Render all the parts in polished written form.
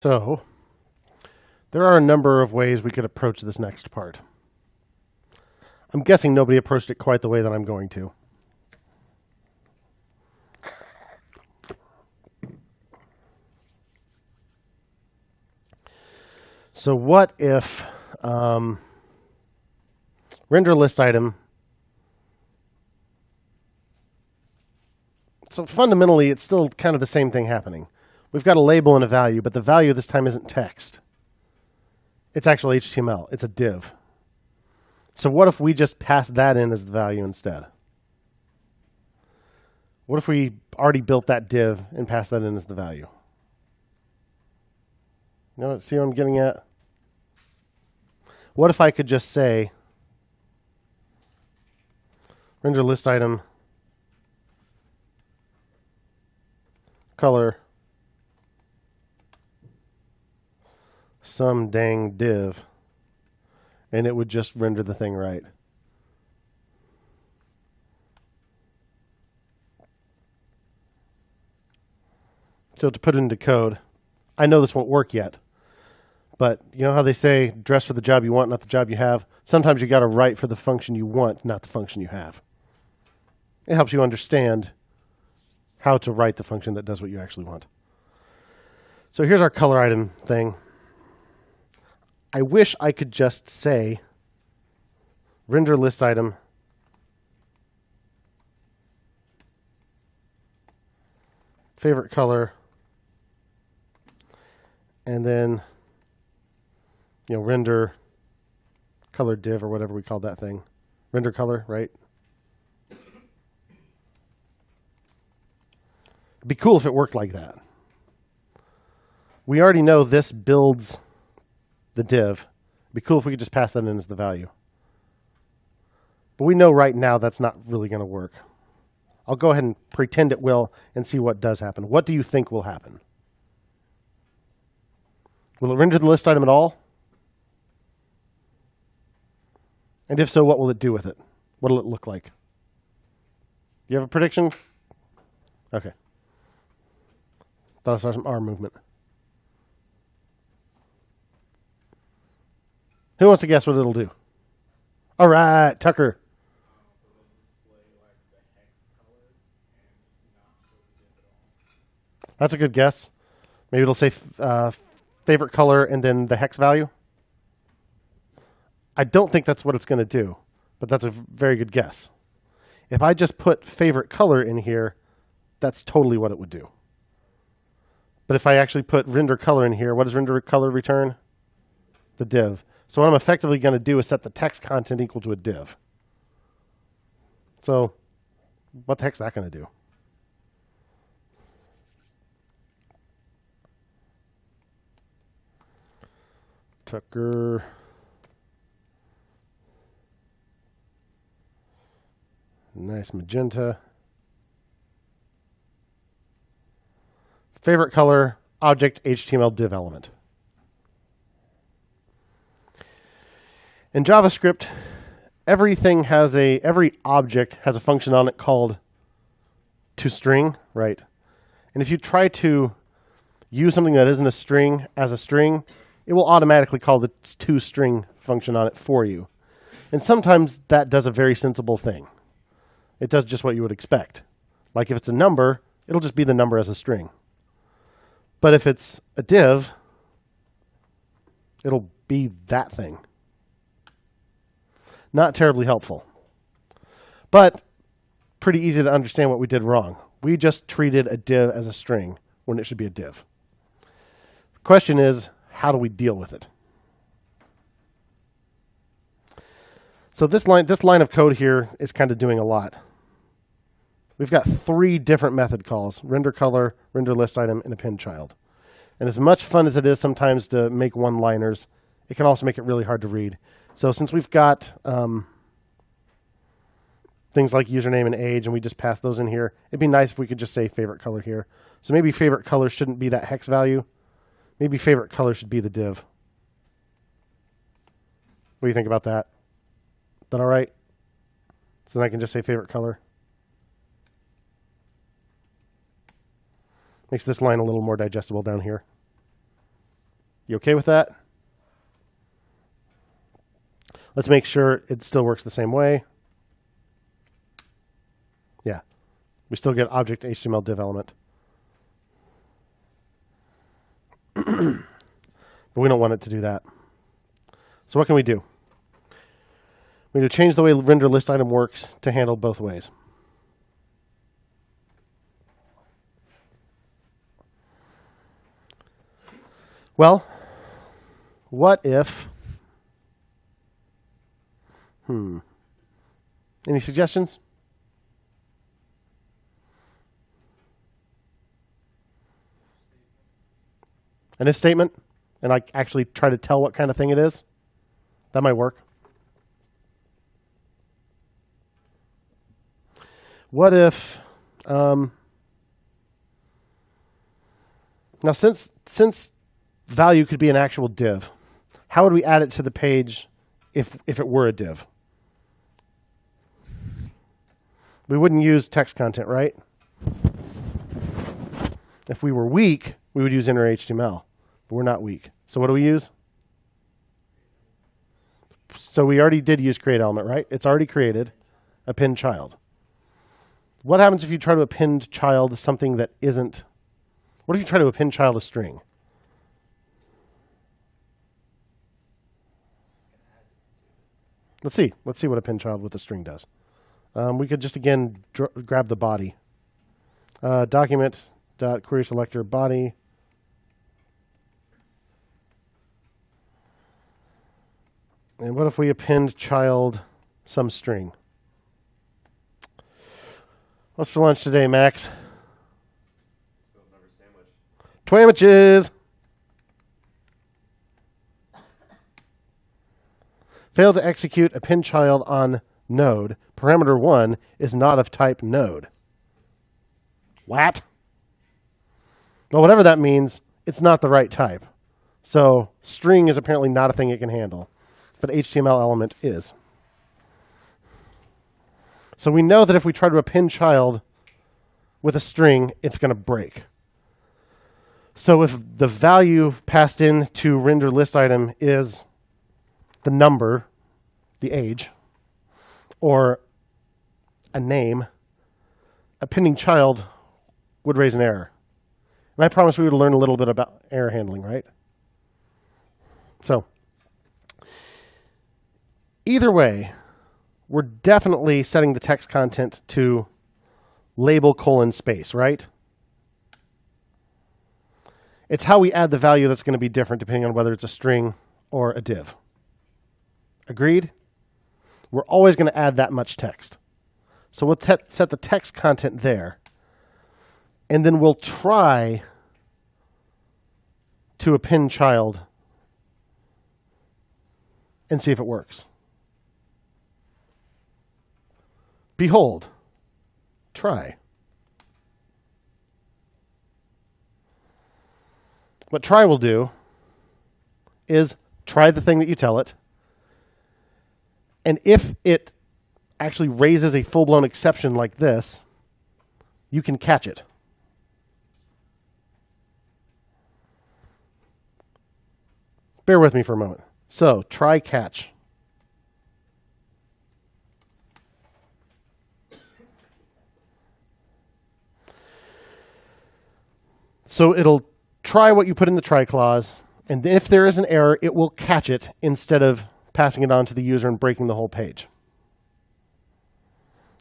So there are a number of ways we could approach this next part. I'm guessing nobody approached it quite the way that I'm going to. So what if render list item? So fundamentally, it's still kind of the same thing happening. We've got a label and a value, but the value this time isn't text. It's actual HTML. It's a div. So what if we just pass that in as the value instead? What if we already built that div and passed that in as the value? You know, see what I'm getting at? What if I could just say render list item color some dang div, and it would just render the thing right. So to put it into code, I know this won't work yet, but you know how they say dress for the job you want, not the job you have? Sometimes you got to write for the function you want, not the function you have. It helps you understand how to write the function that does what you actually want. So here's our color item thing. I wish I could just say render list item favorite color, and then render color div or whatever we called that thing. Render color, right? It'd be cool if it worked like that. We already know this builds the div. It'd be cool if we could just pass that in as the value. But we know right now that's not really going to work. I'll go ahead and pretend it will and see what does happen. What do you think will happen? Will it render the list item at all? And if so, what will it do with it? What will it look like? You have a prediction? Okay. Thought I saw some arm movement. Who wants to guess what it'll do? All right, Tucker. That's a good guess. Maybe it'll say favorite color and then the hex value. I don't think that's what it's going to do, but that's a very good guess. If I just put favorite color in here, that's totally what it would do. But if I actually put render color in here, what does render color return? The div. So what I'm effectively going to do is set the text content equal to a div. So what the heck's that going to do? Tucker. Nice magenta. Favorite color, object, HTML div element. In JavaScript, every object has a function on it called toString, right? And if you try to use something that isn't a string as a string, it will automatically call the toString function on it for you. And sometimes that does a very sensible thing. It does just what you would expect. Like if it's a number, it'll just be the number as a string. But if it's a div, it'll be that thing. Not terribly helpful, but pretty easy to understand what we did wrong. We just treated a div as a string when it should be a div. The question is, how do we deal with it? So this line of code here is kind of doing a lot. We've got 3 different method calls: render color, render list item, and append child. And as much fun as it is sometimes to make one-liners, it can also make it really hard to read. So since we've got things like username and age, and we just pass those in here, it'd be nice if we could just say favorite color here. So maybe favorite color shouldn't be that hex value. Maybe favorite color should be the div. What do you think about that? Is that all right? So then I can just say favorite color. Makes this line a little more digestible down here. You okay with that? Let's make sure it still works the same way. Yeah. We still get object HTML div element. But we don't want it to do that. So what can we do? We need to change the way render list item works to handle both ways. Well, what if... Any suggestions? An if statement? And I actually try to tell what kind of thing it is? That might work. What if... now, since value could be an actual div, how would we add it to the page if it were a div? We wouldn't use text content, right? If we were weak, we would use inner HTML. But we're not weak. So what do we use? So we already did use create element, right? It's already created. Append child. What happens if you try to append child something that isn't? What if you try to append child a string? Let's see what append child with a string does. We could just, again, grab the body. Document.query selector body. And what if we append child some string? What's for lunch today, Max? Twammages! Failed to execute append child on node. Parameter 1 is not of type node. What? Well, whatever that means, it's not the right type. So string is apparently not a thing it can handle, but HTML element is. So we know that if we try to append child with a string, it's going to break. So if the value passed in to render list item is the number, the age, or a name, appending child would raise an error. And I promised we would learn a little bit about error handling, right? So either way, we're definitely setting the text content to label : space, right? It's how we add the value that's going to be different depending on whether it's a string or a div. Agreed? We're always going to add that much text. So we'll set the text content there. And then we'll try to append child and see if it works. Behold, try. What try will do is try the thing that you tell it. And if it actually raises a full-blown exception like this, you can catch it. Bear with me for a moment. So try catch. So it'll try what you put in the try clause, and if there is an error, it will catch it instead of passing it on to the user and breaking the whole page.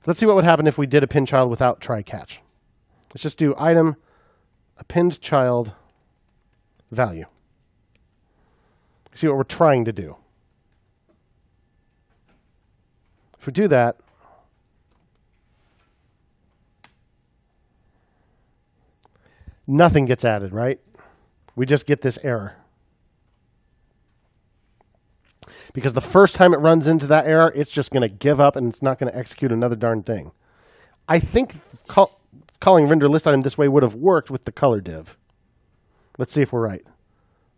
Let's see what would happen if we did append child without try catch. Let's just do item append child value. See what we're trying to do. If we do that, nothing gets added, right? We just get this error. Because the first time it runs into that error, it's just going to give up and it's not going to execute another darn thing. I think calling render list item this way would have worked with the color div. Let's see if we're right.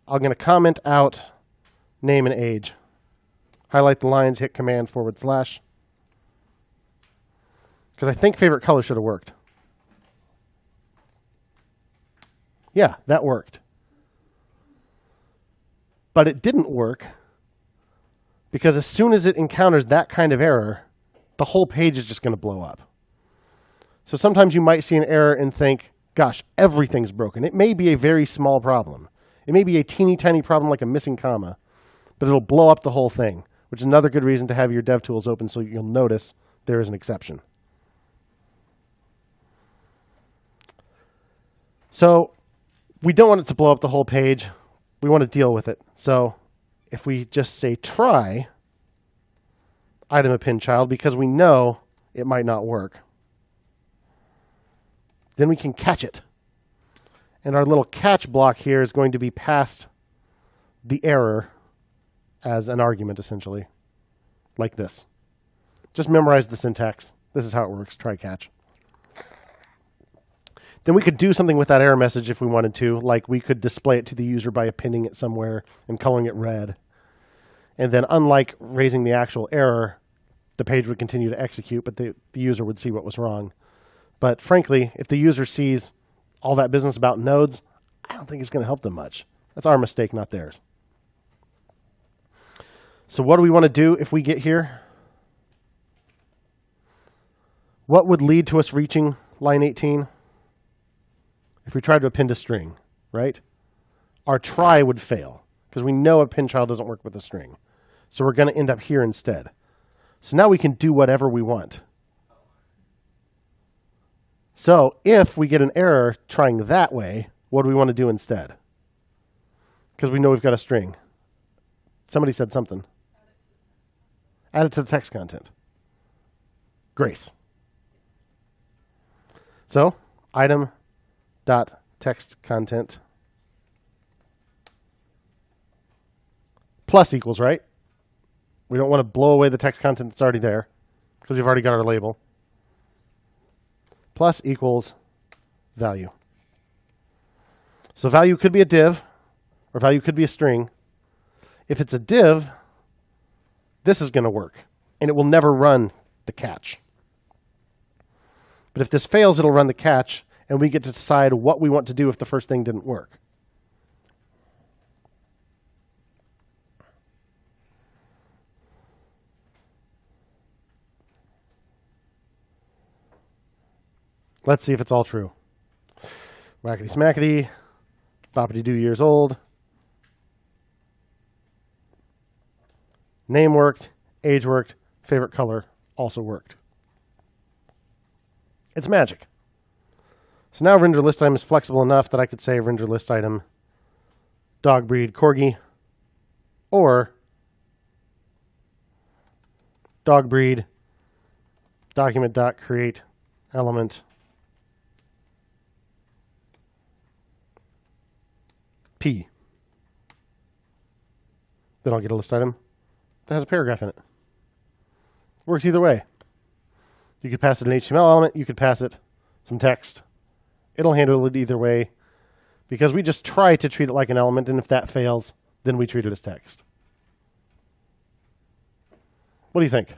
I'm going to comment out name and age. Highlight the lines, hit command /. Because I think favorite color should have worked. Yeah, that worked. But it didn't work because as soon as it encounters that kind of error, the whole page is just going to blow up. So sometimes you might see an error and think, gosh, everything's broken. It may be a very small problem. It may be a teeny tiny problem like a missing comma, but it'll blow up the whole thing, which is another good reason to have your DevTools open so you'll notice there is an exception. So we don't want it to blow up the whole page. We want to deal with it. So if we just say try item append child, because we know it might not work, then we can catch it. And our little catch block here is going to be past the error as an argument, essentially, like this. Just memorize the syntax. This is how it works. Try catch. Then we could do something with that error message if we wanted to, like we could display it to the user by appending it somewhere and coloring it red. And then unlike raising the actual error, the page would continue to execute, but the user would see what was wrong. But frankly, if the user sees all that business about nodes, I don't think it's going to help them much. That's our mistake, not theirs. So what do we want to do if we get here? What would lead to us reaching line 18? If we tried to append a string, right? Our try would fail because we know append child doesn't work with a string. So we're going to end up here instead. So now we can do whatever we want. So if we get an error trying that way, what do we want to do instead? Because we know we've got a string. Somebody said something. Add it to the text content. Grace. So item dot text content plus equals, right? We don't want to blow away the text content that's already there because we've already got our label. Plus equals value. So value could be a div, or value could be a string. If it's a div, this is going to work, and it will never run the catch. But if this fails, it'll run the catch, and we get to decide what we want to do if the first thing didn't work. Let's see if it's all true. Whackety smackety, boppity doo years old. Name worked, age worked, favorite color also worked. It's magic. So now render list item is flexible enough that I could say render list item dog breed corgi or dog breed document.create element P. Then I'll get a list item that has a paragraph in it. Works either way. You could pass it an HTML element, you could pass it some text. It'll handle it either way because we just try to treat it like an element, and if that fails, then we treat it as text. What do you think?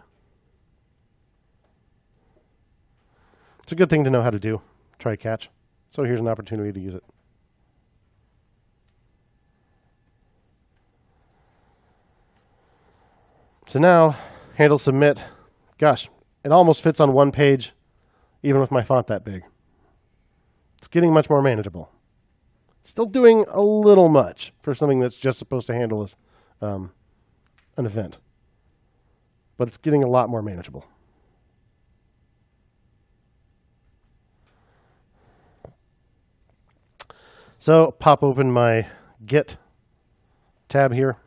It's a good thing to know how to do. Try catch. So here's an opportunity to use it. So now, handle submit. Gosh, it almost fits on one page, even with my font that big. It's getting much more manageable. Still doing a little much for something that's just supposed to handle as an event. But it's getting a lot more manageable. So pop open my Git tab here.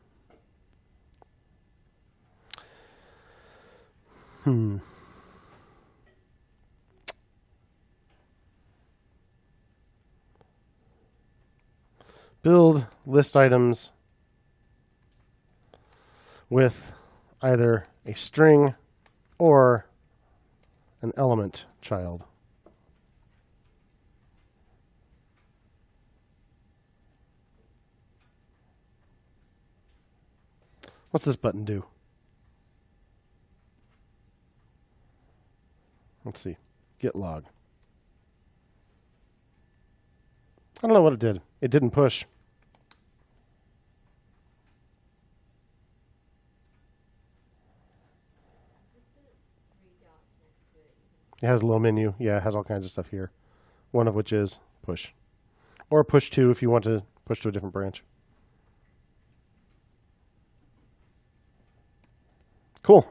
Build list items with either a string or an element child. What's this button do? Let's see. Git log. I don't know what it did. It didn't push. It has a little menu. Yeah, it has all kinds of stuff here. One of which is push. Or push to if you want to push to a different branch. Cool.